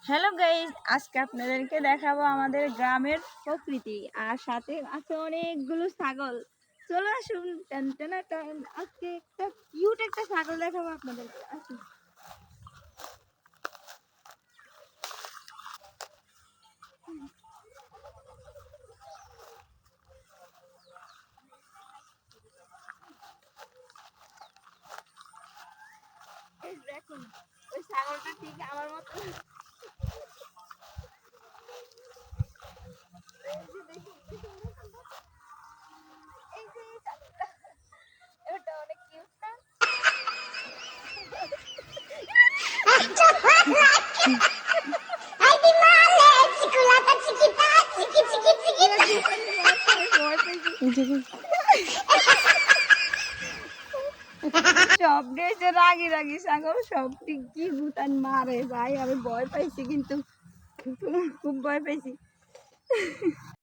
Hello guys, আজকে আপনাদেরকে দেখাবো আমাদের গ্রামের প্রকৃতি আর সাথে আছে অনেকগুলো ছাগল। চলো আসুন, টান টানা টান। আজকে একটা কিউট একটা ছাগল দেখাবো আপনাদেরকে। আসুন। এই দেখুন, ওই ছাগলটা ঠিক আমার মতো। এই যে দেখুন, এই যে এই ছাগলটা, এটা অনেক কিউট না? সব গেছে রাগি রাগি ছাগল, সব কি ভুতান মারে ভাই, আমি ভয় পাইছি, কিন্তু খুব ভয় পাইছি।